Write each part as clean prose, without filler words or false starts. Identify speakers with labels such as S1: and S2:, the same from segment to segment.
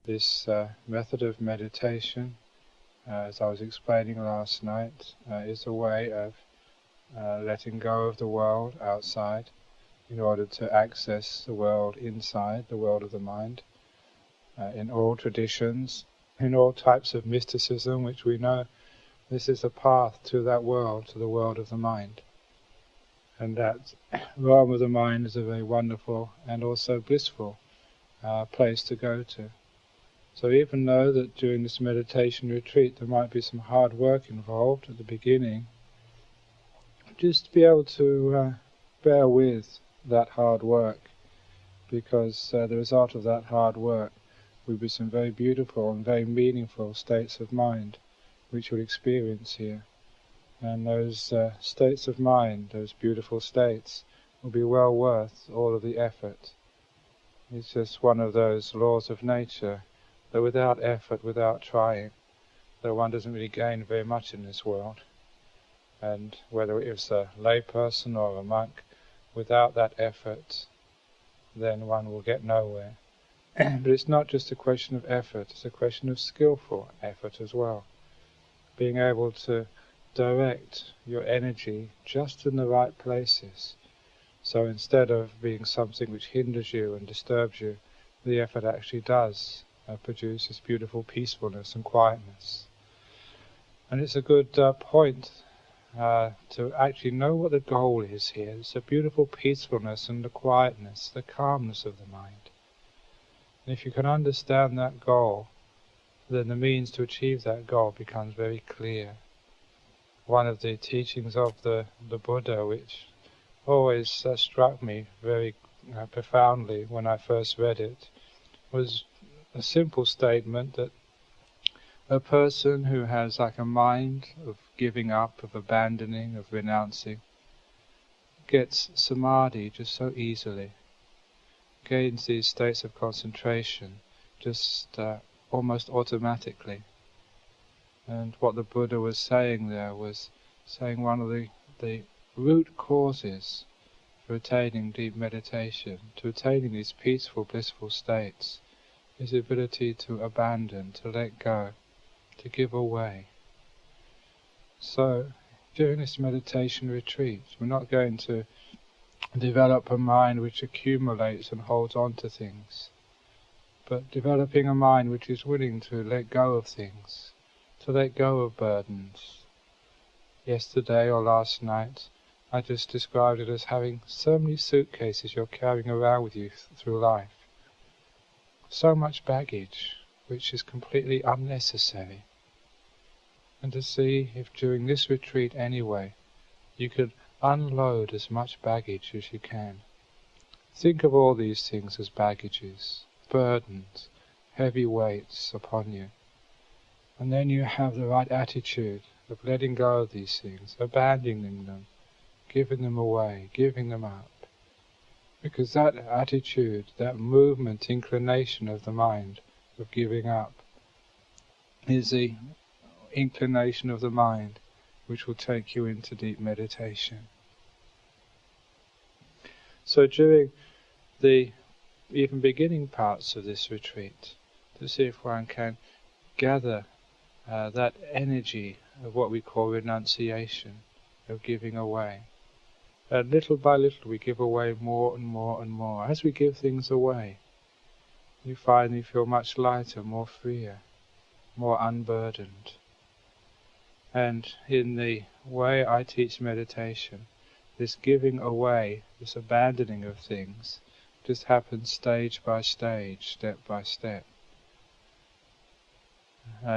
S1: This method of meditation, as I was explaining last night, is a way of letting go of the world outside in order to access the world inside, the world of the mind. In all traditions, in all types of mysticism, which we know, this is a path to that world, to the world of the mind. And that realm of the mind is a very wonderful and also blissful place to go to. So even though that during this meditation retreat there might be some hard work involved at the beginning, just be able to bear with that hard work, because the result of that hard work will be some very beautiful and very meaningful states of mind which you'll experience here. And those states of mind, those beautiful states, will be well worth all of the effort. It's just one of those laws of nature that without effort, without trying, that one doesn't really gain very much in this world. And whether it's a lay person or a monk, without that effort, then one will get nowhere. But it's not just a question of effort, it's a question of skillful effort as well. Being able to direct your energy just in the right places. So instead of being something which hinders you and disturbs you, the effort actually does produce this beautiful peacefulness and quietness. And it's a good point to actually know what the goal is here. It's a beautiful peacefulness and the quietness, the calmness of the mind. And if you can understand that goal, then the means to achieve that goal becomes very clear. One of the teachings of the Buddha, which always struck me very profoundly when I first read it, was a simple statement that a person who has like a mind of giving up, of abandoning, of renouncing, gets samadhi just so easily, gains these states of concentration just almost automatically. And what the Buddha was saying there was saying one of the root causes for attaining deep meditation, to attaining these peaceful, blissful states, is the ability to abandon, to let go, to give away. So, during this meditation retreat, we're not going to develop a mind which accumulates and holds on to things, but developing a mind which is willing to let go of things, to let go of burdens. Yesterday or last night, I just described it as having so many suitcases you're carrying around with you through life. So much baggage, which is completely unnecessary. And to see if during this retreat anyway, you could unload as much baggage as you can. Think of all these things as baggages, burdens, heavy weights upon you. And then you have the right attitude of letting go of these things, abandoning them, giving them away, giving them up. Because that attitude, that movement, inclination of the mind of giving up, is the inclination of the mind which will take you into deep meditation. So during the even beginning parts of this retreat, to see if one can gather that energy of what we call renunciation, of giving away. And little by little we give away more and more and more. As we give things away, you finally feel much lighter, more freer, more unburdened. And in the way I teach meditation, this giving away, this abandoning of things, just happens stage by stage, step by step.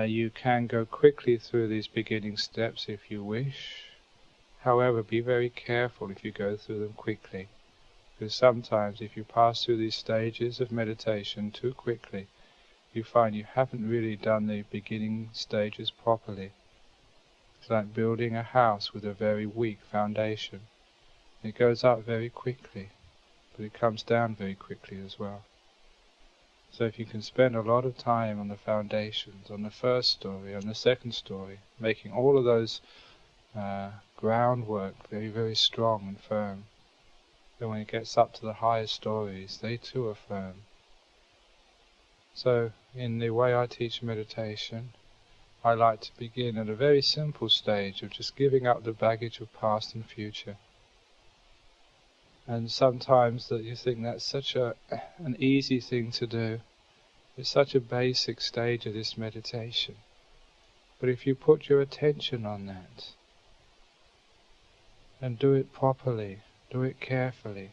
S1: You can go quickly through these beginning steps if you wish. However, be very careful if you go through them quickly, because sometimes if you pass through these stages of meditation too quickly, you find you haven't really done the beginning stages properly. It's like building a house with a very weak foundation. It goes up very quickly, but it comes down very quickly as well. So if you can spend a lot of time on the foundations, on the first story, on the second story, making all of those groundwork very, very strong and firm, then when it gets up to the higher stories, they too are firm. So, in the way I teach meditation, I like to begin at a very simple stage of just giving up the baggage of past and future. And sometimes that you think that's such an easy thing to do. It's such a basic stage of this meditation. But if you put your attention on that, and do it properly, do it carefully,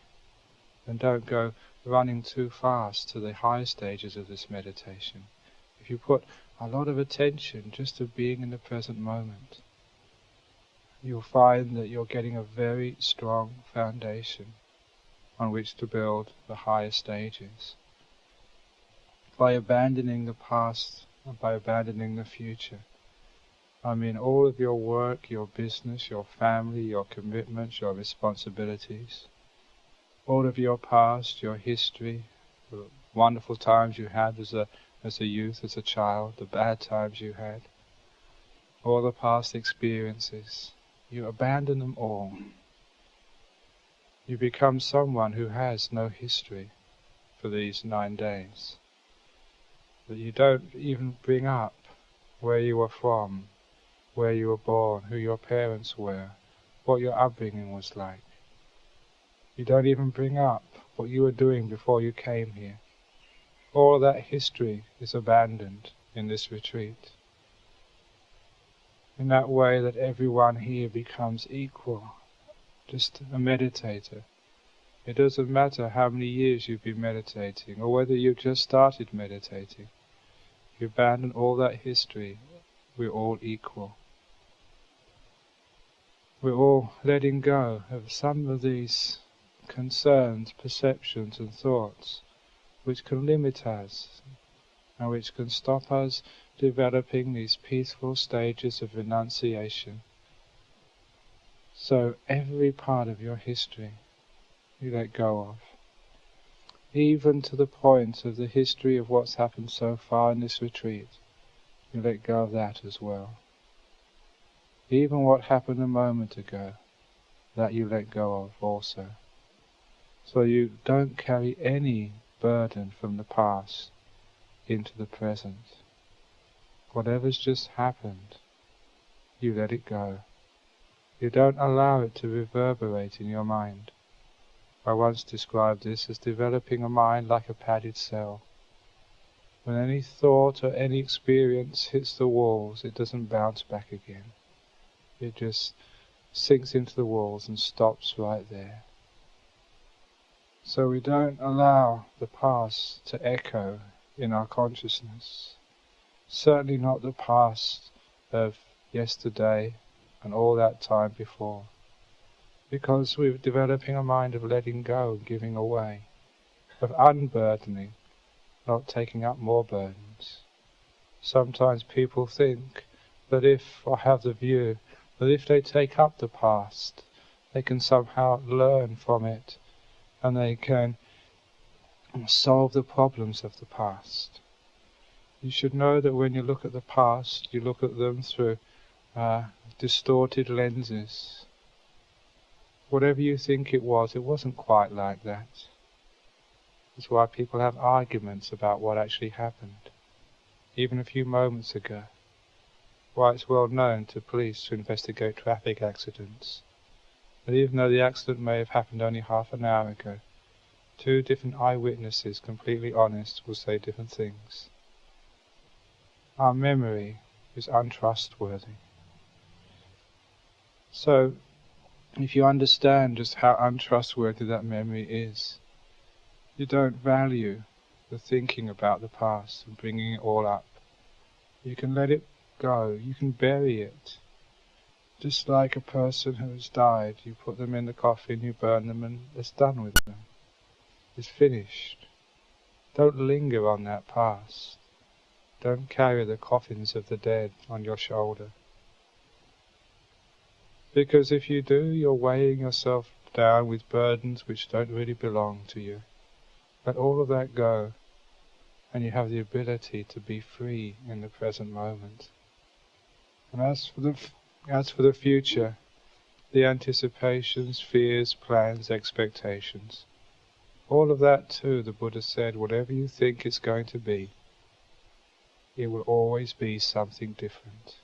S1: and don't go running too fast to the higher stages of this meditation. If you put a lot of attention just to being in the present moment, you'll find that you're getting a very strong foundation on which to build the higher stages. By abandoning the past and by abandoning the future, I mean all of your work, your business, your family, your commitments, your responsibilities, all of your past, your history, the wonderful times you had as a youth, as a child, the bad times you had, all the past experiences, you abandon them all. You become someone who has no history for these 9 days. That you don't even bring up where you were from, where you were born, who your parents were, what your upbringing was like. You don't even bring up what you were doing before you came here. All that history is abandoned in this retreat. In that way that everyone here becomes equal, just a meditator. It doesn't matter how many years you've been meditating, or whether you've just started meditating. If you abandon all that history, we're all equal. We're all letting go of some of these concerns, perceptions and thoughts which can limit us and which can stop us developing these peaceful stages of renunciation. So every part of your history you let go of, even to the point of the history of what's happened so far in this retreat, you let go of that as well. Even what happened a moment ago, that you let go of also. So you don't carry any burden from the past into the present. Whatever's just happened, you let it go. You don't allow it to reverberate in your mind. I once described this as developing a mind like a padded cell. When any thought or any experience hits the walls, it doesn't bounce back again. It just sinks into the walls and stops right there. So we don't allow the past to echo in our consciousness. Certainly not the past of yesterday and all that time before. Because we're developing a mind of letting go and giving away, of unburdening, not taking up more burdens. Sometimes people think that or have the view, that if they take up the past, they can somehow learn from it, and they can solve the problems of the past. You should know that when you look at the past, you look at them through distorted lenses. Whatever you think it wasn't quite like that. That's why people have arguments about what actually happened, even a few moments ago. Why it's well known to police to investigate traffic accidents. But even though the accident may have happened only half an hour ago, 2 different eyewitnesses, completely honest, will say different things. Our memory is untrustworthy. So, if you understand just how untrustworthy that memory is, you don't value the thinking about the past and bringing it all up. You can let it go, you can bury it. Just like a person who has died, you put them in the coffin, you burn them, and it's done with them. It's finished. Don't linger on that past. Don't carry the coffins of the dead on your shoulder. Because if you do, you're weighing yourself down with burdens which don't really belong to you. Let all of that go, and you have the ability to be free in the present moment. And as for the future, the anticipations, fears, plans, expectations, all of that too, the Buddha said, whatever you think it's going to be, it will always be something different.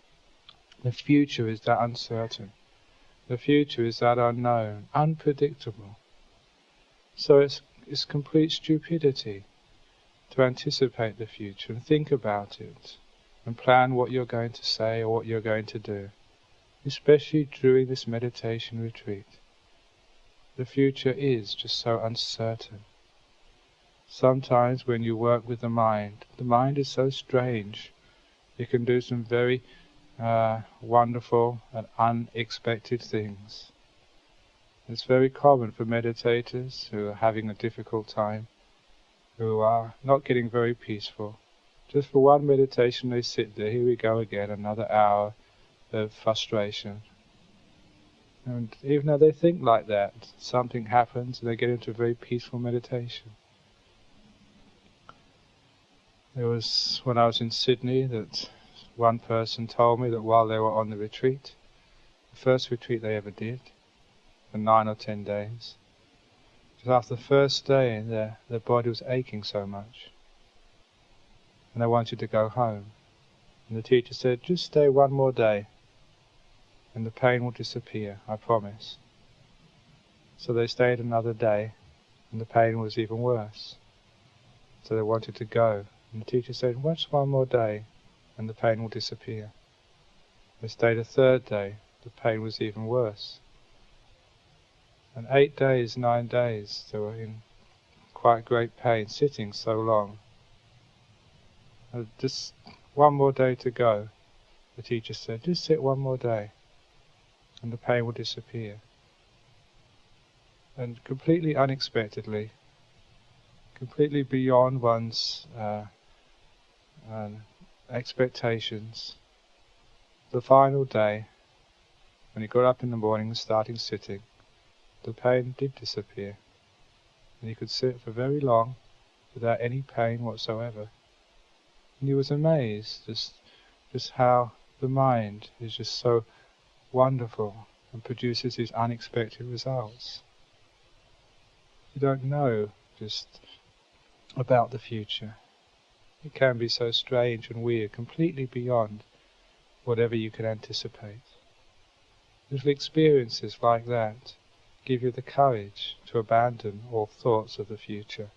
S1: The future is that uncertain. The future is that unknown, unpredictable. So it's complete stupidity to anticipate the future and think about it and plan what you're going to say or what you're going to do, especially during this meditation retreat. The future is just so uncertain. Sometimes when you work with the mind is so strange. You can do some very wonderful and unexpected things. It's very common for meditators who are having a difficult time, who are not getting very peaceful. Just for one meditation they sit there, here we go again, another hour of frustration. And even though they think like that, something happens and they get into a very peaceful meditation. There was, when I was in Sydney, that one person told me that while they were on the retreat, the first retreat they ever did, for 9 or 10 days, just after the first day their body was aching so much, and they wanted to go home. And the teacher said, just stay one more day, and the pain will disappear, I promise. So they stayed another day, and the pain was even worse. So they wanted to go. And the teacher said, watch one more day, and the pain will disappear. They stayed a third day, the pain was even worse. And 8 days, 9 days, they were in quite great pain, sitting so long. And just one more day to go, the teacher said, just sit one more day, and the pain will disappear. And completely unexpectedly, completely beyond one's expectations, the final day, when he got up in the morning and started sitting, the pain did disappear, and he could sit for very long without any pain whatsoever. And he was amazed just how the mind is just so wonderful and produces these unexpected results. You don't know just about the future. It can be so strange and weird, completely beyond whatever you can anticipate. Little experiences like that give you the courage to abandon all thoughts of the future,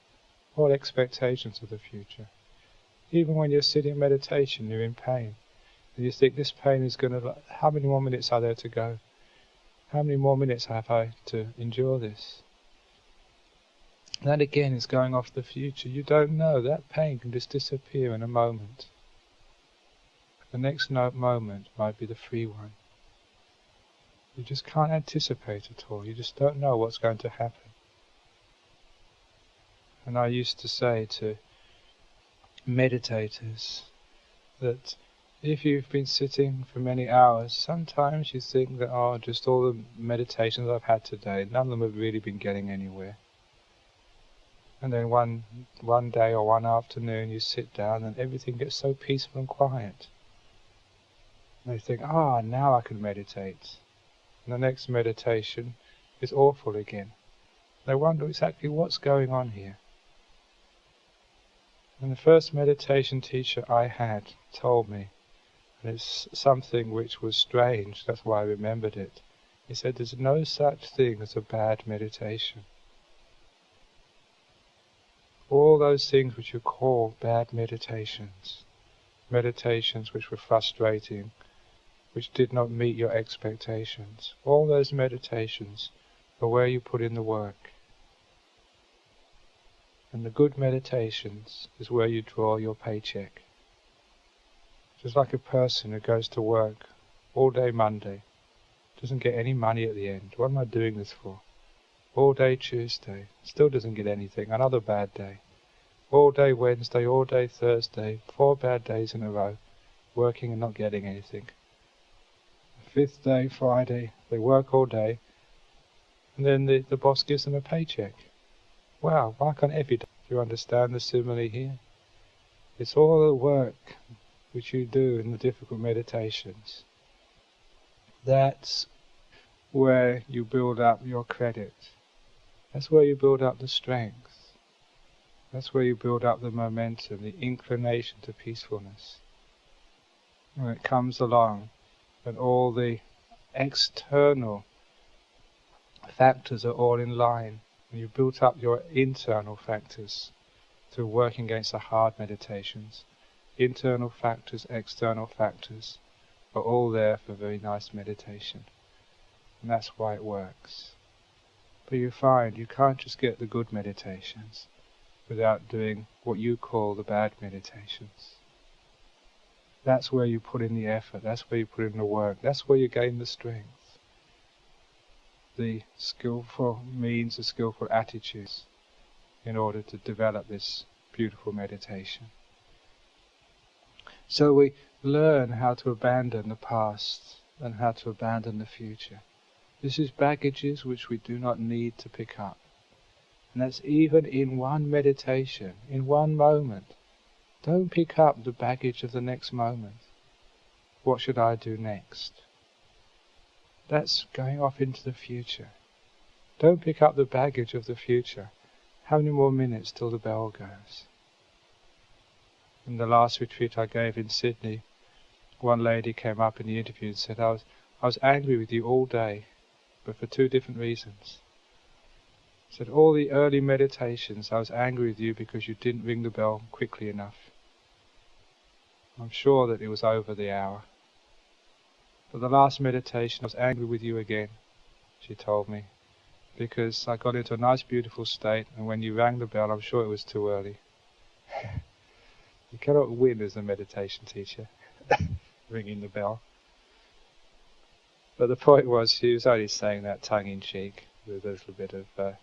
S1: all expectations of the future. Even when you're sitting in meditation, you're in pain, and you think this pain is going to, how many more minutes are there to go? How many more minutes have I to endure this? That again is going off the future. You don't know. That pain can just disappear in a moment. The next moment might be the free one. You just can't anticipate at all. You just don't know what's going to happen. And I used to say to meditators that if you've been sitting for many hours, sometimes you think that, oh, just all the meditations I've had today, none of them have really been getting anywhere. And then one day or one afternoon you sit down and everything gets so peaceful and quiet. And you think, now I can meditate. And the next meditation is awful again. They wonder exactly what's going on here. And the first meditation teacher I had told me, and it's something which was strange, that's why I remembered it. He said there's no such thing as a bad meditation. All those things which you call bad meditations, meditations which were frustrating, which did not meet your expectations, all those meditations are where you put in the work. And the good meditations is where you draw your paycheck. Just like a person who goes to work all day Monday, doesn't get any money at the end. What am I doing this for? All day Tuesday, still doesn't get anything, another bad day. All day Wednesday, all day Thursday, 4 bad days in a row, working and not getting anything. 5th day, Friday, they work all day, and then the boss gives them a paycheck. Wow, why can't every day? Do you understand the simile here? It's all the work which you do in the difficult meditations. That's where you build up your credit. That's where you build up the strength. That's where you build up the momentum, the inclination to peacefulness. when it comes along and all the external factors are all in line, and you've built up your internal factors through working against the hard meditations. Internal factors, external factors are all there for very nice meditation. And that's why it works. But you find you can't just get the good meditations without doing what you call the bad meditations. That's where you put in the effort, that's where you put in the work, that's where you gain the strength. The skillful means, the skillful attitudes in order to develop this beautiful meditation. So we learn how to abandon the past and how to abandon the future. This is baggages which we do not need to pick up. And that's even in one meditation, in one moment. Don't pick up the baggage of the next moment. What should I do next? That's going off into the future. Don't pick up the baggage of the future. How many more minutes till the bell goes? In the last retreat I gave in Sydney, one lady came up in the interview and said, I was angry with you all day, but for two different reasons. She said, all the early meditations I was angry with you because you didn't ring the bell quickly enough. I'm sure that it was over the hour. But the last meditation I was angry with you again, she told me, because I got into a nice beautiful state, and when you rang the bell I'm sure it was too early. You cannot win as a meditation teacher, ringing the bell. But the point was, she was only saying that tongue-in-cheek, with a little bit of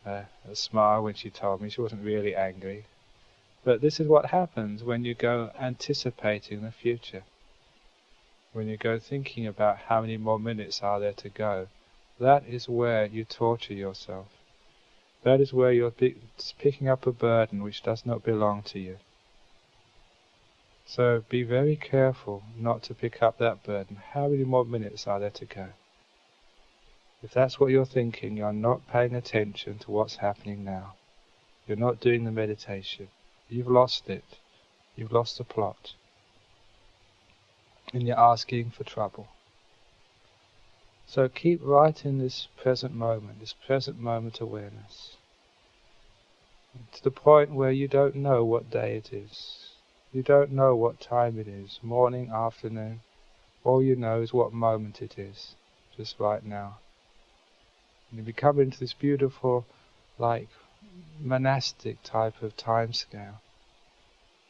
S1: a smile when she told me. She wasn't really angry. But this is what happens when you go anticipating the future. When you go thinking about how many more minutes are there to go. That is where you torture yourself. That is where you're picking up a burden which does not belong to you. So be very careful not to pick up that burden. How many more minutes are there to go? If that's what you're thinking, you're not paying attention to what's happening now. You're not doing the meditation. You've lost it. You've lost the plot. And you're asking for trouble. So keep right in this present moment awareness. To the point where you don't know what day it is. You don't know what time it is, morning, afternoon. All you know is what moment it is, just right now. And you become into this beautiful, like, monastic type of time scale,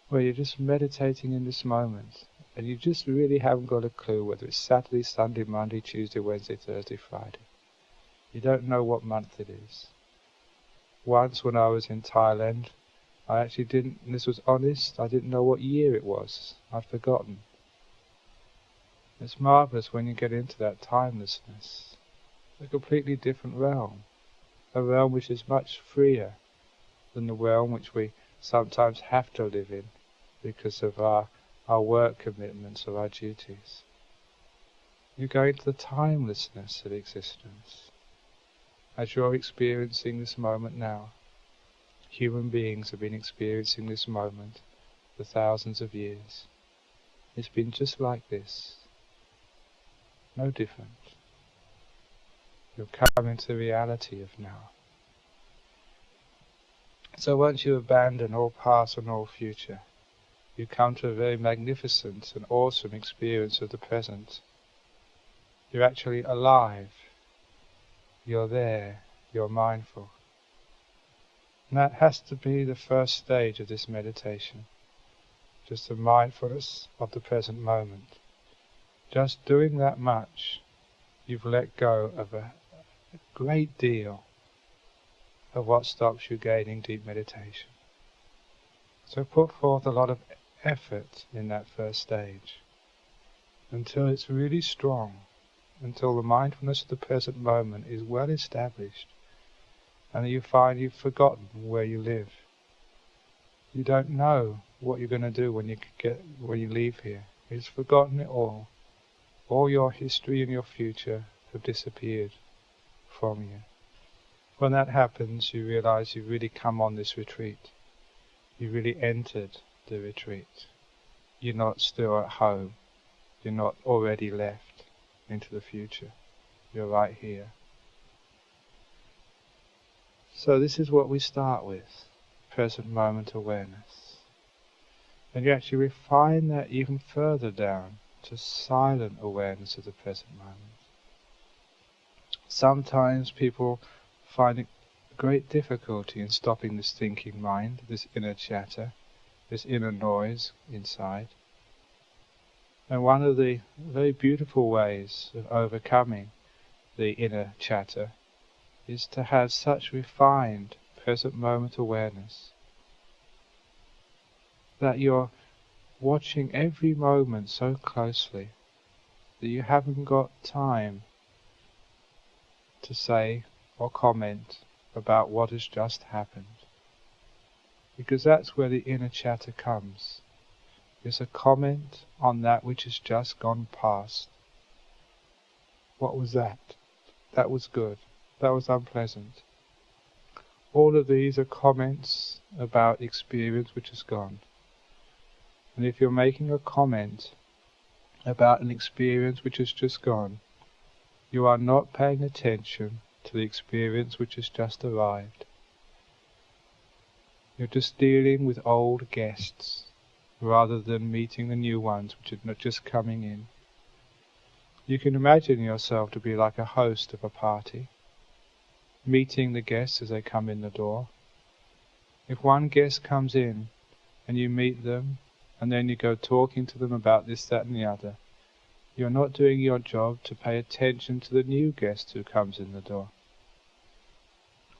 S1: where you're just meditating in this moment, and you just really haven't got a clue whether it's Saturday, Sunday, Monday, Tuesday, Wednesday, Thursday, Friday. You don't know what month it is. Once when I was in Thailand, I actually didn't, and this was honest, I didn't know what year it was. I'd forgotten. It's marvellous when you get into that timelessness. A completely different realm. A realm which is much freer than the realm which we sometimes have to live in because of our work commitments or our duties. You go into the timelessness of existence. As you're experiencing this moment now, human beings have been experiencing this moment for thousands of years. It's been just like this. No different. You'll come into the reality of now. So once you abandon all past and all future, you come to a very magnificent and awesome experience of the present. You're actually alive. You're there. You're mindful. And that has to be the first stage of this meditation. Just the mindfulness of the present moment. Just doing that much, you've let go of a great deal of what stops you gaining deep meditation. So put forth a lot of effort in that first stage, until it's really strong, until the mindfulness of the present moment is well established, and you find you've forgotten where you live. You don't know what you're going to do when you leave here. You've forgotten it all. All your history and your future have disappeared from you. When that happens, you realize you've really come on this retreat. You've really entered the retreat. You're not still at home. You're not already left into the future. You're right here. So this is what we start with, present moment awareness. And you actually refine that even further down to silent awareness of the present moment. Sometimes people find it great difficulty in stopping this thinking mind, this inner chatter, this inner noise inside. And one of the very beautiful ways of overcoming the inner chatter is to have such refined present moment awareness that you're watching every moment so closely that you haven't got time to say or comment about what has just happened. Because that's where the inner chatter comes. It's a comment on that which has just gone past. What was that? That was good. That was unpleasant. All of these are comments about experience which has gone. And if you're making a comment about an experience which has just gone, you are not paying attention to the experience which has just arrived. You're just dealing with old guests, rather than meeting the new ones which are not just coming in. You can imagine yourself to be like a host of a party, meeting the guests as they come in the door. If one guest comes in, and you meet them, and then you go talking to them about this, that and the other, you're not doing your job to pay attention to the new guest who comes in the door.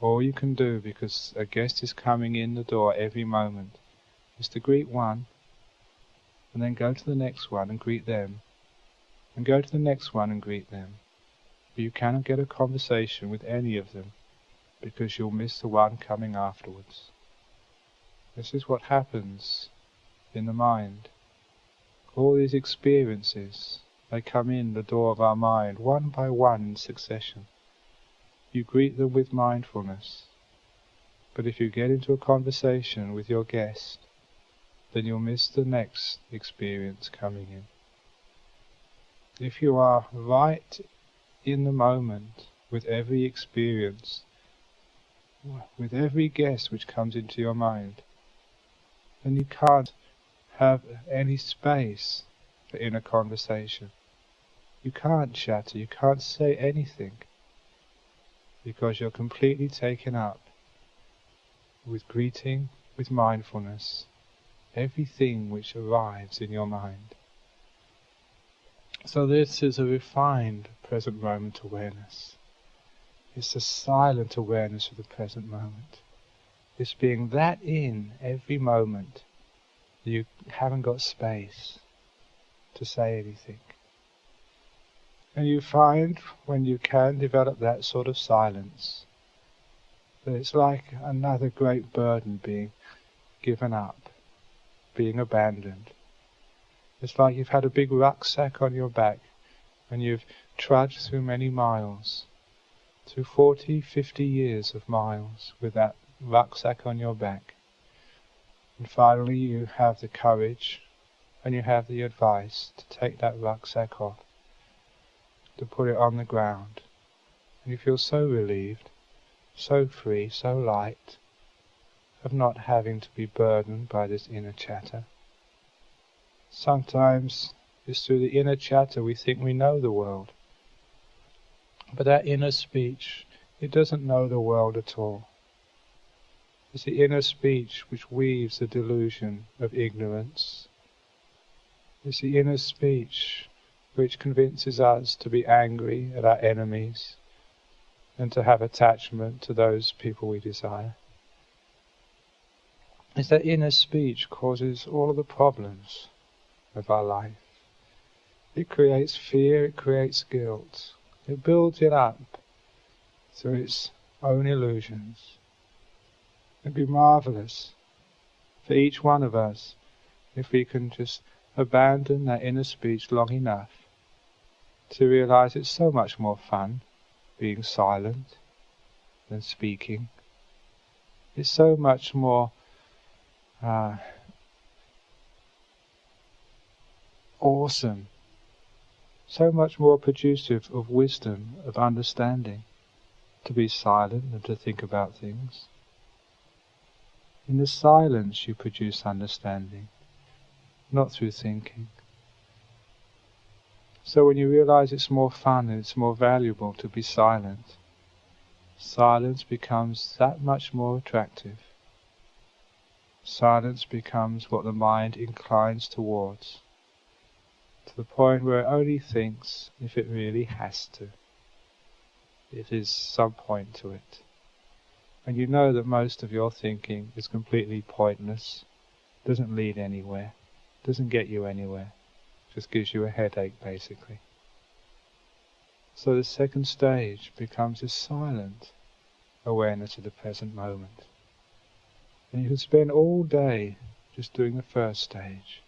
S1: All you can do, because a guest is coming in the door every moment, is to greet one, and then go to the next one and greet them, and go to the next one and greet them. But you cannot get a conversation with any of them, because you'll miss the one coming afterwards. This is what happens in the mind. All these experiences, they come in the door of our mind, one by one in succession. You greet them with mindfulness. But if you get into a conversation with your guest, then you'll miss the next experience coming in. If you are right in the moment with every experience, with every guest which comes into your mind, then you can't have any space for inner conversation. You can't chatter, you can't say anything, because you're completely taken up with greeting, with mindfulness, everything which arrives in your mind. So this is a refined present moment awareness. It's a silent awareness of the present moment. It's being that in every moment that you haven't got space to say anything. And you find, when you can develop that sort of silence, that it's like another great burden being given up, being abandoned. It's like you've had a big rucksack on your back and you've trudged through many miles, through 40, 50 years of miles with that rucksack on your back. And finally you have the courage and you have the advice to take that rucksack off, to put it on the ground. And you feel so relieved, so free, so light, of not having to be burdened by this inner chatter. Sometimes it's through the inner chatter we think we know the world. But that inner speech, it doesn't know the world at all. It's the inner speech which weaves the delusion of ignorance. It's the inner speech which convinces us to be angry at our enemies and to have attachment to those people we desire. It's that inner speech causes all of the problems of our life. It creates fear, it creates guilt. It builds it up through its own illusions. It'd be marvelous for each one of us if we can just abandon that inner speech long enough to realize it's so much more fun being silent than speaking. It's so much more awesome so much more producive of wisdom, of understanding, to be silent than to think about things. In the silence you produce understanding, not through thinking. So when you realize it's more fun and it's more valuable to be silent, silence becomes that much more attractive. Silence becomes what the mind inclines towards, to the point where it only thinks if it really has to. It is some point to it. And you know that most of your thinking is completely pointless, doesn't lead anywhere, doesn't get you anywhere, just gives you a headache basically. So the second stage becomes a silent awareness of the present moment. And you can spend all day just doing the first stage,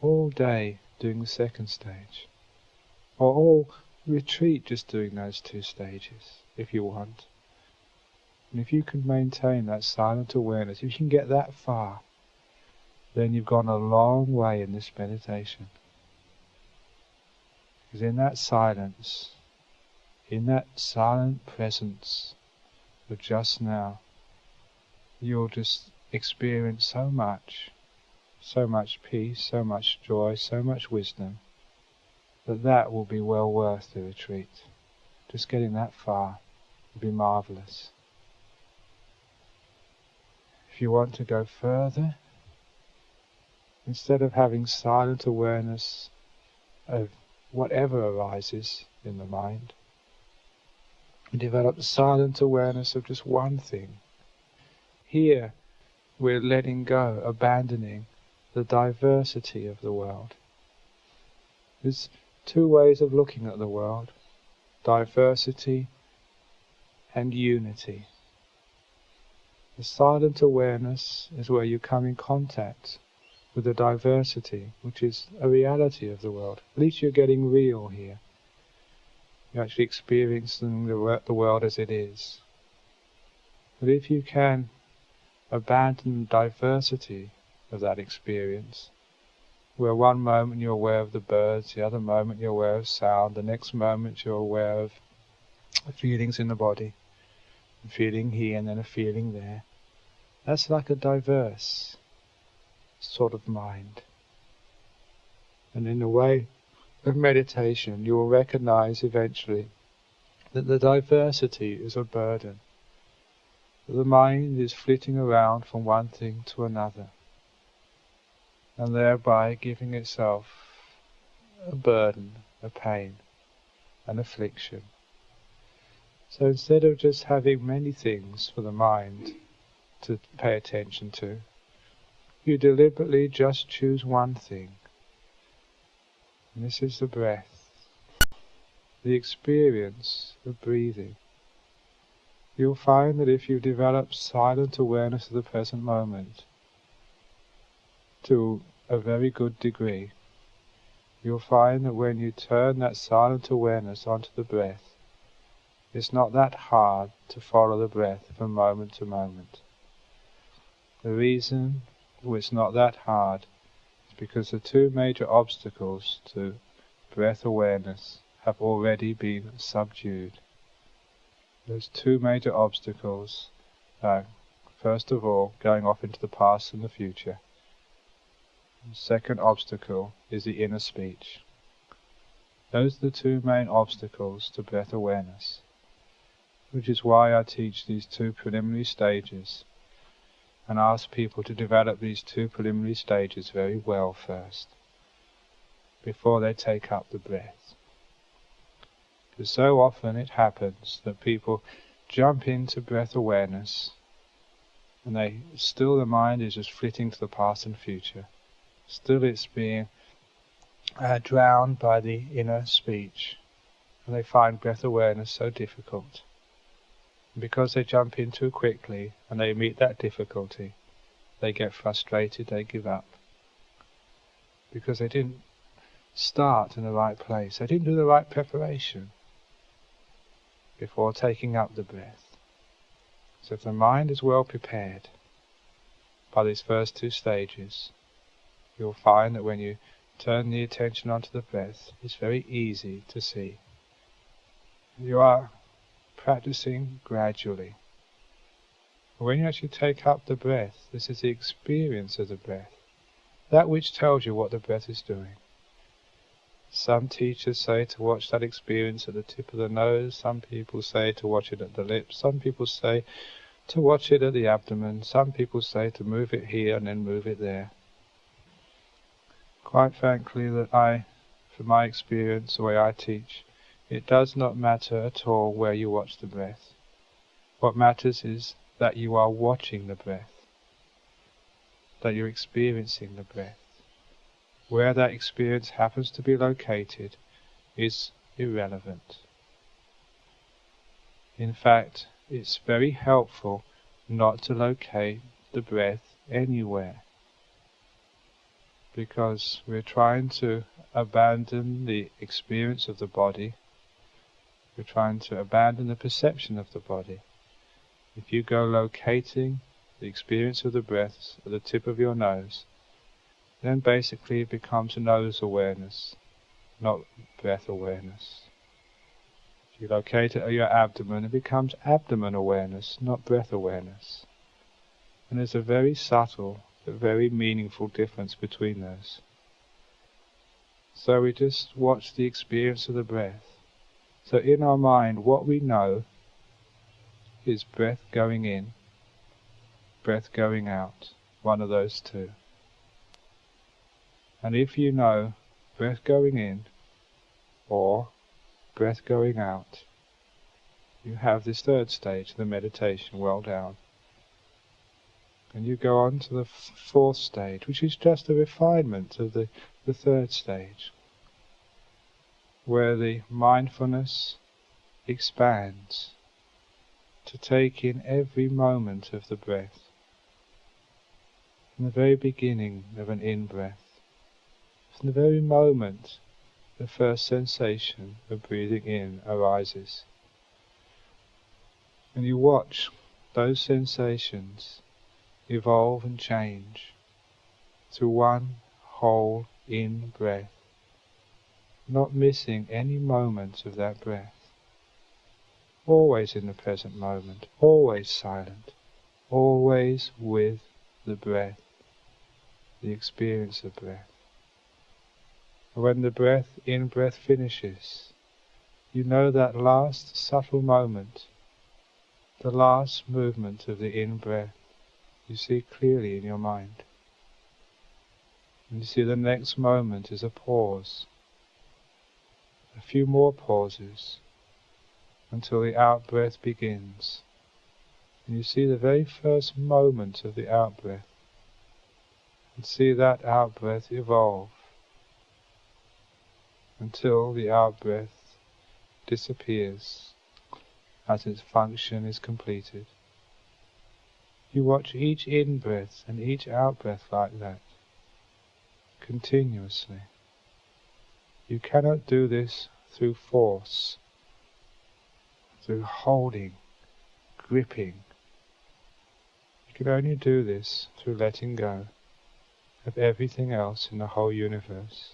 S1: all day doing the second stage, or all retreat just doing those two stages, if you want. And if you can maintain that silent awareness, if you can get that far, then you've gone a long way in this meditation. Because in that silence, in that silent presence of just now, you'll just experience so much peace, so much joy, so much wisdom, that will be well worth the retreat. Just getting that far would be marvelous. If you want to go further, instead of having silent awareness of whatever arises in the mind, develop the silent awareness of just one thing. Here, we're letting go, abandoning the diversity of the world. There's two ways of looking at the world: diversity and unity. The silent awareness is where you come in contact with the diversity, which is a reality of the world. At least you're getting real here. You're actually experiencing the world as it is. But if you can abandon the diversity of that experience, where one moment you're aware of the birds, the other moment you're aware of sound, the next moment you're aware of feelings in the body, a feeling here and then a feeling there. That's like a diverse sort of mind. And in the way of meditation, you will recognize eventually that the diversity is a burden. That the mind is flitting around from one thing to another, and thereby giving itself a burden, a pain, an affliction. So instead of just having many things for the mind to pay attention to, you deliberately just choose one thing. And this is the breath, the experience of breathing. You'll find that if you develop silent awareness of the present moment to a very good degree, you'll find that when you turn that silent awareness onto the breath, it's not that hard to follow the breath from moment to moment. The reason it's not that hard is because the two major obstacles to breath awareness have already been subdued. Those two major obstacles are, first of all, going off into the past and the future. The second obstacle is the inner speech. Those are the two main obstacles to breath awareness, which is why I teach these two preliminary stages and ask people to develop these two preliminary stages very well first, before they take up the breath. Because so often it happens that people jump into breath awareness and the mind is just flitting to the past and future. Still it's being drowned by the inner speech, and they find breath awareness so difficult. And because they jump in too quickly and they meet that difficulty, they get frustrated, they give up. Because they didn't start in the right place, they didn't do the right preparation before taking up the breath. So if the mind is well prepared by these first two stages, you'll find that when you turn the attention onto the breath, it's very easy to see. You are practicing gradually. When you actually take up the breath, this is the experience of the breath, that which tells you what the breath is doing. Some teachers say to watch that experience at the tip of the nose, some people say to watch it at the lips, some people say to watch it at the abdomen, some people say to move it here and then move it there. Quite frankly, from my experience, the way I teach, it does not matter at all where you watch the breath. What matters is that you are watching the breath, that you're experiencing the breath. Where that experience happens to be located is irrelevant. In fact, it's very helpful not to locate the breath anywhere, because we're trying to abandon the experience of the body, we're trying to abandon the perception of the body. If you go locating the experience of the breath at the tip of your nose, then basically it becomes nose awareness, not breath awareness. If you locate it at your abdomen, it becomes abdomen awareness, not breath awareness. And there's a very subtle, but very meaningful difference between those. So we just watch the experience of the breath. So in our mind, what we know is breath going in, breath going out, one of those two. And if you know breath going in or breath going out, you have this third stage of the meditation well down. And you go on to the fourth stage, which is just a refinement of the third stage, where the mindfulness expands to take in every moment of the breath. From the very beginning of an in-breath, from the very moment the first sensation of breathing in arises. And you watch those sensations evolve and change through one whole in-breath, not missing any moment of that breath. Always in the present moment, always silent, always with the breath, the experience of breath. When the in-breath finishes, you know that last subtle moment, the last movement of the in-breath, you see clearly in your mind. And you see the next moment is a pause, a few more pauses, until the out-breath begins. And you see the very first moment of the out-breath, and see that out-breath evolve, until the out-breath disappears as its function is completed. You watch each in-breath and each out-breath like that, continuously. You cannot do this through force, through holding, gripping. You can only do this through letting go of everything else in the whole universe.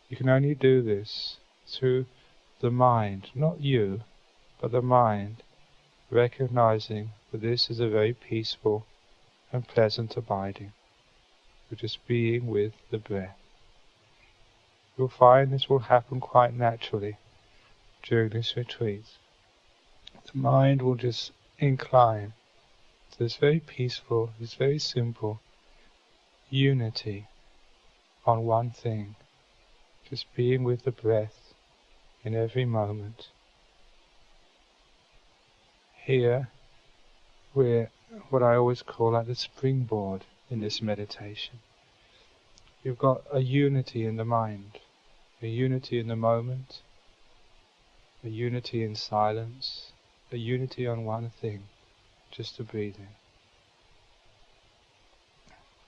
S1: You can only do this through the mind, not you, but the mind, recognizing that this is a very peaceful and pleasant abiding, with just being with the breath. You'll find this will happen quite naturally during this retreat. The mind will just incline to this very peaceful, this very simple unity on one thing, just being with the breath in every moment. Here, we're what I always call like the springboard in this meditation. You've got a unity in the mind, a unity in the moment, a unity in silence, a unity on one thing, just to breathe in.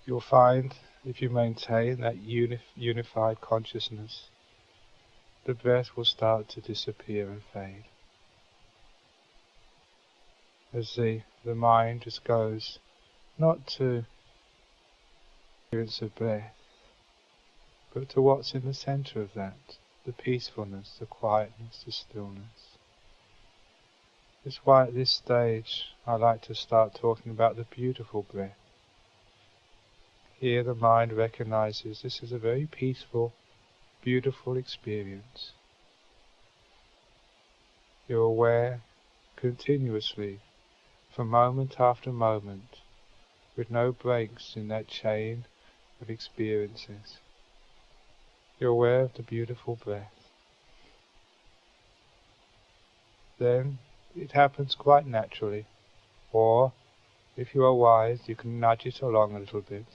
S1: You'll find, if you maintain that unified consciousness, the breath will start to disappear and fade. As the mind just goes not to experience of breath, but to what's in the center of that, the peacefulness, the quietness, the stillness. That's why at this stage I like to start talking about the beautiful breath. Here the mind recognizes this is a very peaceful, beautiful experience. You're aware continuously, from moment after moment, with no breaks in that chain of experiences. You're aware of the beautiful breath. Then it happens quite naturally, or if you are wise, you can nudge it along a little bit.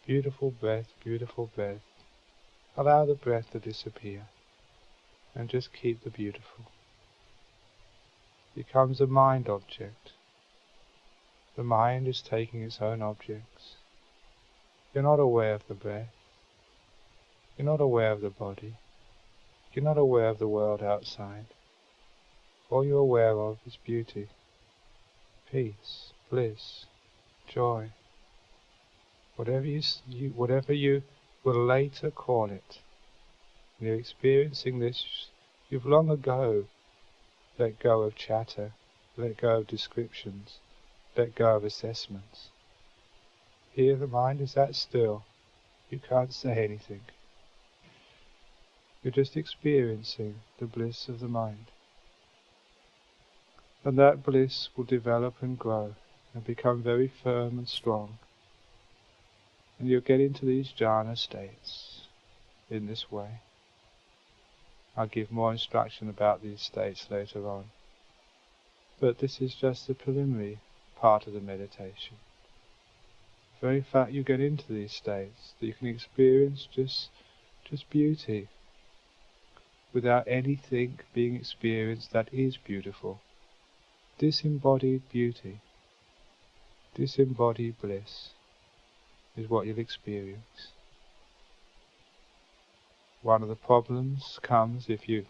S1: Beautiful breath, beautiful breath. Allow the breath to disappear, and just keep the beautiful. It becomes a mind object. The mind is taking its own objects. You're not aware of the breath. You're not aware of the body. You're not aware of the world outside. All you're aware of is beauty, peace, bliss, joy. Whatever you will later call it. When you're experiencing this, you've long ago let go of chatter, let go of descriptions, let go of assessments. Here the mind is that still, you can't say anything. You're just experiencing the bliss of the mind. And that bliss will develop and grow and become very firm and strong. And you'll get into these jhana states in this way. I'll give more instruction about these states later on. But this is just the preliminary part of the meditation. The very fact you get into these states, that you can experience just beauty, without anything being experienced that is beautiful. Disembodied beauty, disembodied bliss, is what you'll experience. One of the problems comes if you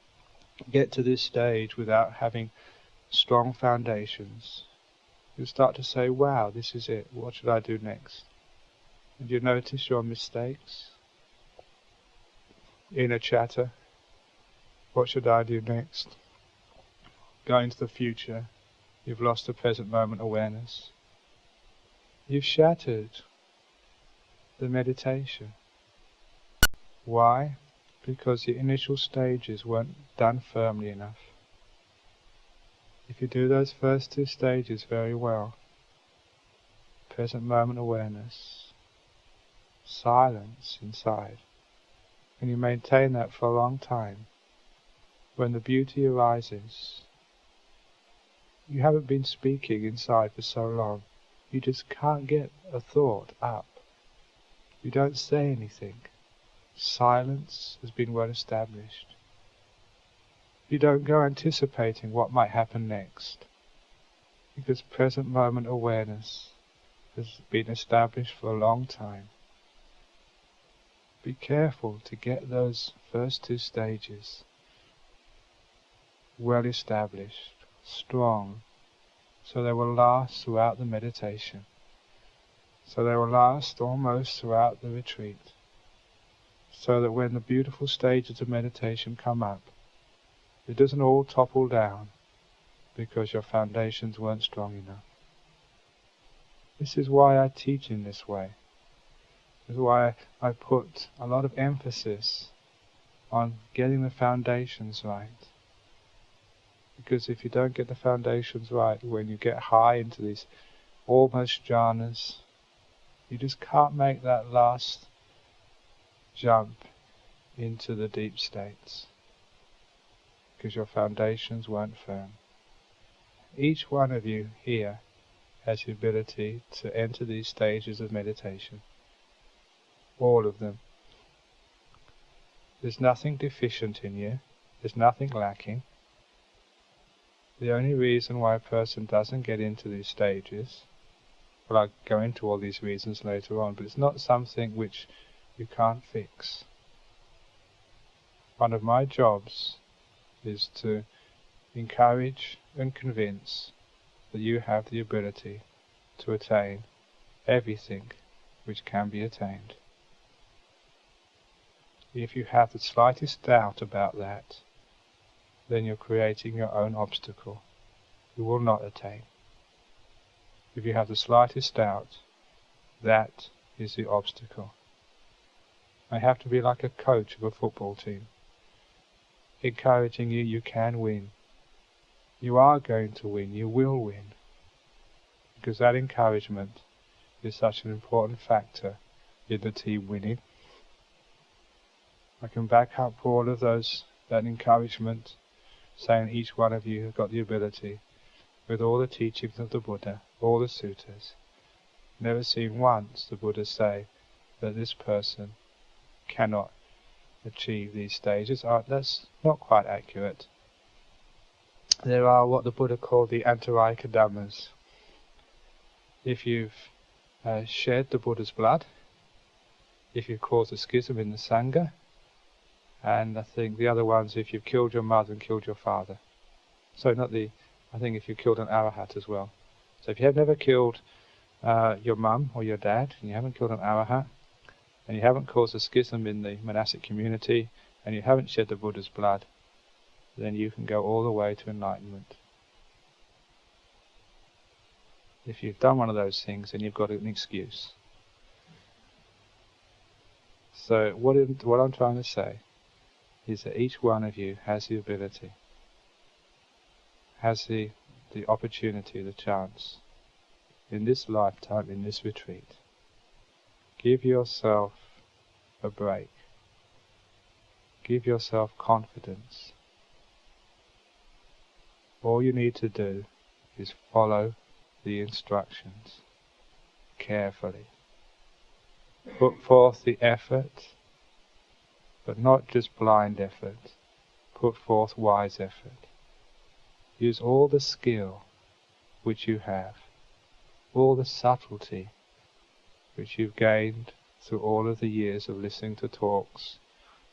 S1: get to this stage without having strong foundations. You start to say, wow, this is it, what should I do next? And you notice your mistakes, inner chatter, what should I do next? Going to the future, you've lost the present moment awareness. You've shattered the meditation. Why? Because the initial stages weren't done firmly enough. If you do those first two stages very well, present moment awareness, silence inside, and you maintain that for a long time, when the beauty arises, you haven't been speaking inside for so long, you just can't get a thought up. You don't say anything. Silence has been well established. You don't go anticipating what might happen next, because present moment awareness has been established for a long time. Be careful to get those first two stages well established, strong, so they will last throughout the meditation, so they will last almost throughout the retreat, so that when the beautiful stages of meditation come up, it doesn't all topple down because your foundations weren't strong enough. This is why I teach in this way. This is why I put a lot of emphasis on getting the foundations right. Because if you don't get the foundations right, when you get high into these almost jhanas, you just can't make that last jump into the deep states, because your foundations weren't firm. Each one of you here has the ability to enter these stages of meditation. All of them. There's nothing deficient in you. There's nothing lacking. The only reason why a person doesn't get into these stages, well, I'll go into all these reasons later on, but it's not something which you can't fix. One of my jobs is to encourage and convince that you have the ability to attain everything which can be attained. If you have the slightest doubt about that, then you're creating your own obstacle. You will not attain. If you have the slightest doubt, that is the obstacle. I have to be like a coach of a football team, encouraging you, you can win. You are going to win, you will win. Because that encouragement is such an important factor in the team winning. I can back up all of that encouragement, saying each one of you has got the ability, with all the teachings of the Buddha, all the suttas. Never seen once the Buddha say that this person cannot achieve these stages. That's not quite accurate. There are what the Buddha called the antarayika dhammas. If you've shed the Buddha's blood, if you've caused a schism in the Sangha, and I think the other ones, if you've killed your mother and killed your father. So I think if you killed an arahat as well. So if you have never killed your mum or your dad, and you haven't killed an arahat, and you haven't caused a schism in the monastic community, and you haven't shed the Buddha's blood, then you can go all the way to enlightenment. If you've done one of those things, then you've got an excuse. So what I'm trying to say is that each one of you has the ability, has the opportunity, the chance, in this lifetime, in this retreat. Give yourself a break. Give yourself confidence. All you need to do is follow the instructions carefully. Put forth the effort, but not just blind effort. Put forth wise effort. Use all the skill which you have, all the subtlety which you've gained through all of the years of listening to talks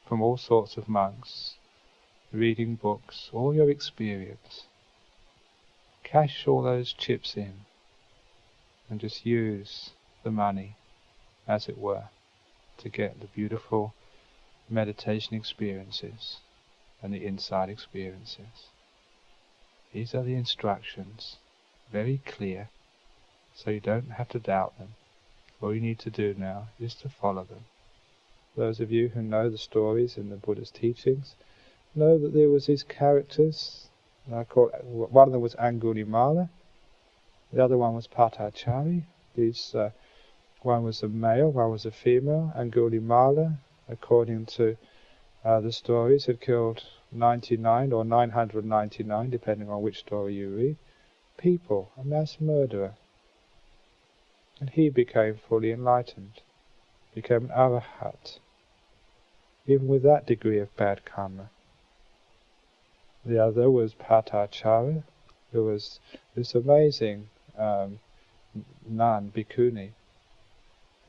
S1: from all sorts of monks, reading books, all your experience. Cash all those chips in and just use the money, as it were, to get the beautiful meditation experiences and the insight experiences. These are the instructions, very clear, so you don't have to doubt them. All you need to do now is to follow them. Those of you who know the stories in the Buddha's teachings know that there was these characters. One of them was Angulimala, the other one was Patachari. One was a male, one was a female. Angulimala, according to the stories, had killed 99 or 999, depending on which story you read, people, a mass murderer. And he became fully enlightened, became an arahat, even with that degree of bad karma. The other was Patachara, who was this amazing nun, bhikkhuni,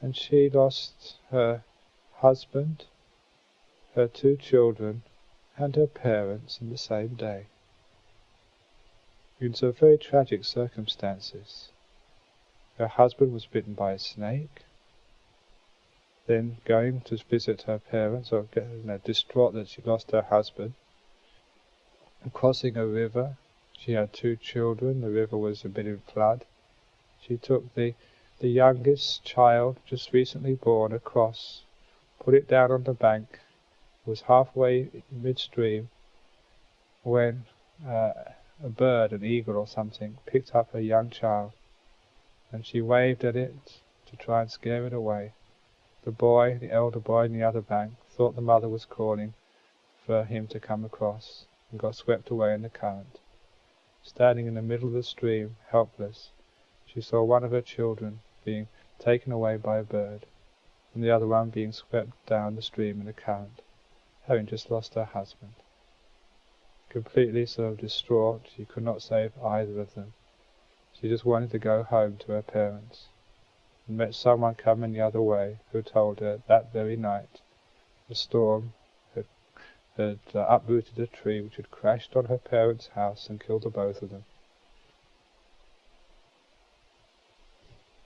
S1: and she lost her husband, her 2 children, and her parents in the same day, in some very tragic circumstances. Her husband was bitten by a snake, then going to visit her parents, or distraught that she lost her husband, crossing a river. She had 2 children, the river was a bit in flood. She took the youngest child, just recently born, across, put it down on the bank, was halfway midstream, when a bird, an eagle or something, picked up her young child, and she waved at it to try and scare it away. The boy, the elder boy in the other bank, thought the mother was calling for him to come across, and got swept away in the current. Standing in the middle of the stream, helpless, she saw one of her children being taken away by a bird, and the other one being swept down the stream in the current, having just lost her husband. Completely sort of distraught, she could not save either of them. She just wanted to go home to her parents, and met someone coming the other way who told her that very night a storm had uprooted a tree which had crashed on her parents' house and killed the both of them.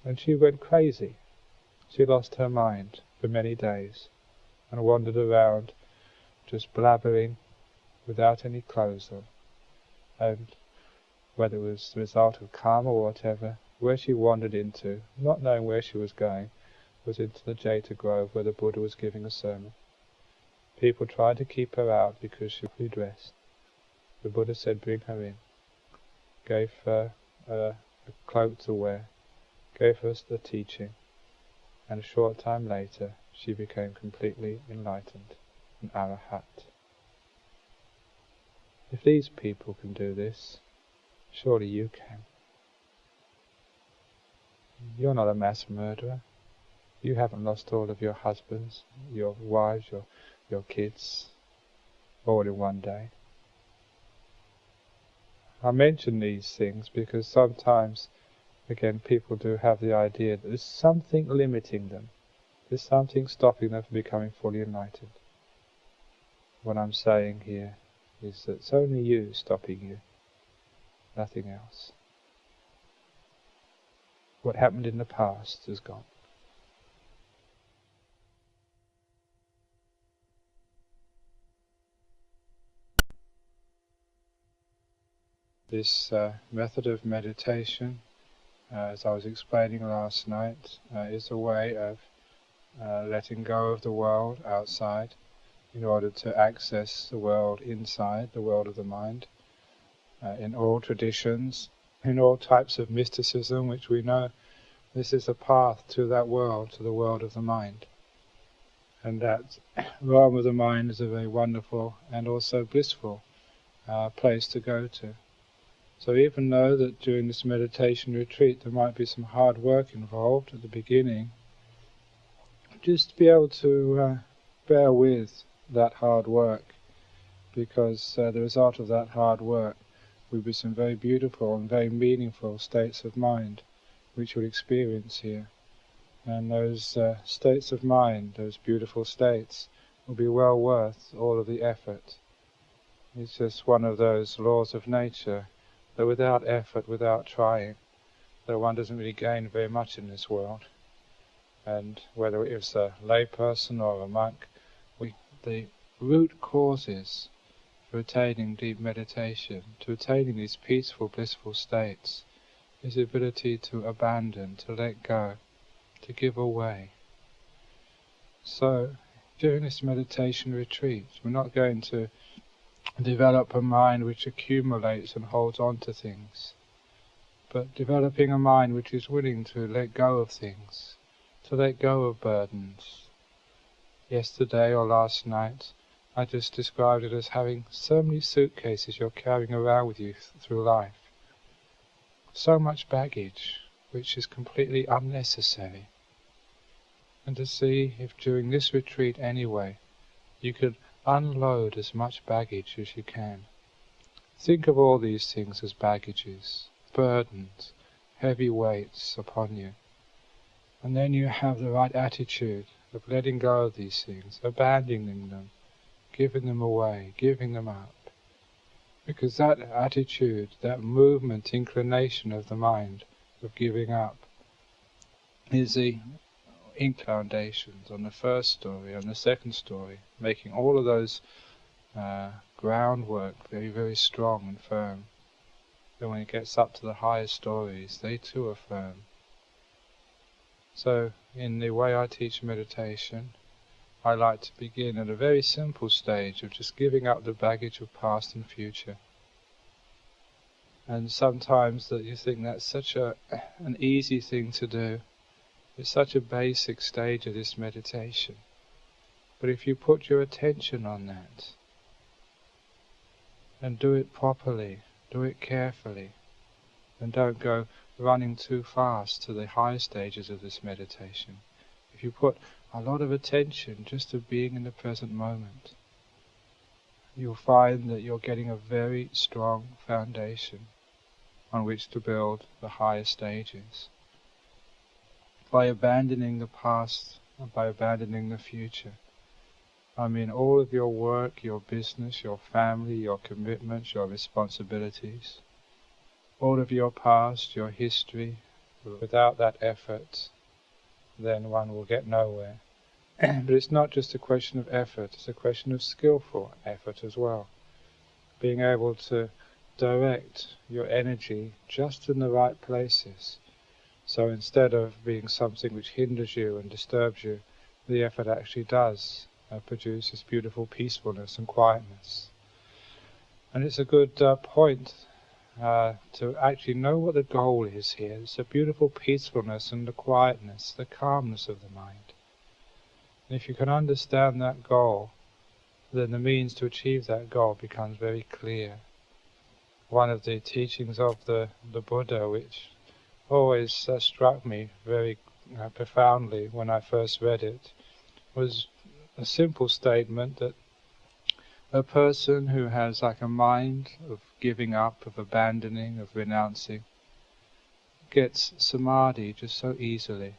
S1: And she went crazy. She lost her mind for many days. and wandered around just blabbering without any clothes on. And whether it was the result of karma or whatever, where she wandered into, not knowing where she was going, was into the Jhana grove where the Buddha was giving a sermon. People tried to keep her out because she was fully dressed. The Buddha said, bring her in. Gave her a cloak to wear, gave her the teaching, and a short time later she became completely enlightened, an arahat. If these people can do this, surely you can. You're not a mass murderer. You haven't lost all of your husbands, your wives, your kids, all in one day. I mention these things because sometimes, again, people do have the idea that there's something limiting them. There's something stopping them from becoming fully enlightened. What I'm saying here is that it's only you stopping you, nothing else. What happened in the past is gone. This method of meditation, as I was explaining last night, is a way of letting go of the world outside in order to access the world inside, the world of the mind. In all traditions, in all types of mysticism, which we know, this is a path to that world, to the world of the mind. And that realm of the mind is a very wonderful and also blissful place to go to. So even though that during this meditation retreat there might be some hard work involved at the beginning, just be able to bear with that hard work, because the result of that hard work will be some very beautiful and very meaningful states of mind which you'll experience here. And those states of mind, those beautiful states, will be well worth all of the effort. It's just one of those laws of nature that without effort, without trying, that one doesn't really gain very much in this world. And whether it's a layperson or a monk, the root causes for attaining deep meditation, to attaining these peaceful, blissful states, is the ability to abandon, to let go, to give away. So, during this meditation retreat, we're not going to develop a mind which accumulates and holds on to things, but developing a mind which is willing to let go of things, to let go of burdens. Yesterday or last night, I just described it as having so many suitcases you're carrying around with you through life. So much baggage, which is completely unnecessary. And to see if during this retreat anyway, you could unload as much baggage as you can. Think of all these things as baggages, burdens, heavy weights upon you. And then you have the right attitude of letting go of these things, abandoning them, giving them away, giving them up. Because that attitude, that movement, inclination of the mind of giving up is the ink foundations on the first story, on the second story, making all of those groundwork very, very strong and firm. Then when it gets up to the higher stories, they too are firm. So, in the way I teach meditation, I like to begin at a very simple stage of just giving up the baggage of past and future. And sometimes that you think that's such an easy thing to do. It's such a basic stage of this meditation. But if you put your attention on that, and do it properly, do it carefully, and don't go running too fast to the higher stages of this meditation. If you put a lot of attention just to being in the present moment, you'll find that you're getting a very strong foundation on which to build the higher stages. By abandoning the past and by abandoning the future, I mean all of your work, your business, your family, your commitments, your responsibilities, all of your past, your history. Without that effort, then one will get nowhere. But it's not just a question of effort, it's a question of skillful effort as well. Being able to direct your energy just in the right places. So instead of being something which hinders you and disturbs you, the effort actually does produce this beautiful peacefulness and quietness. And it's a good point to actually know what the goal is here. It's a beautiful peacefulness and the quietness, the calmness of the mind. And if you can understand that goal, then the means to achieve that goal becomes very clear. One of the teachings of the Buddha, which always struck me very profoundly when I first read it, was a simple statement that a person who has like a mind of giving up, of abandoning, of renouncing, gets samadhi just so easily,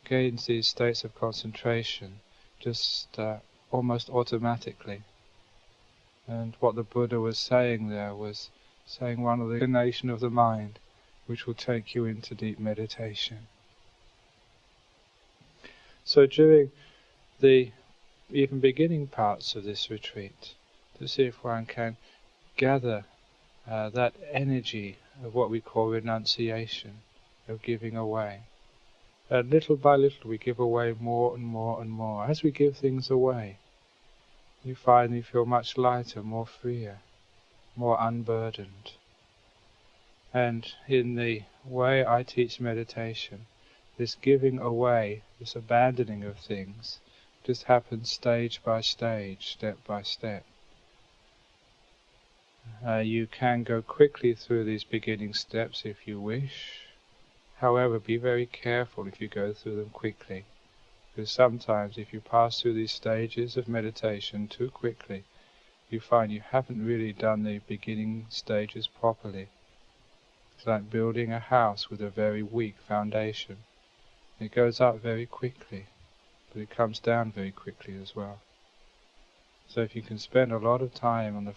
S1: gains these states of concentration just almost automatically. And what the Buddha was saying there was saying one of the inclination of the mind which will take you into deep meditation. So during the even beginning parts of this retreat, to see if one can gather that energy of what we call renunciation, of giving away. And little by little we give away more and more and more. As we give things away, you find you feel much lighter, more freer, more unburdened. And in the way I teach meditation, this giving away, this abandoning of things, just happens stage by stage, step by step. You can go quickly through these beginning steps if you wish. However, be very careful if you go through them quickly, because sometimes if you pass through these stages of meditation too quickly, you find you haven't really done the beginning stages properly. It's like building a house with a very weak foundation. It goes up very quickly, but it comes down very quickly as well. So if you can spend a lot of time on the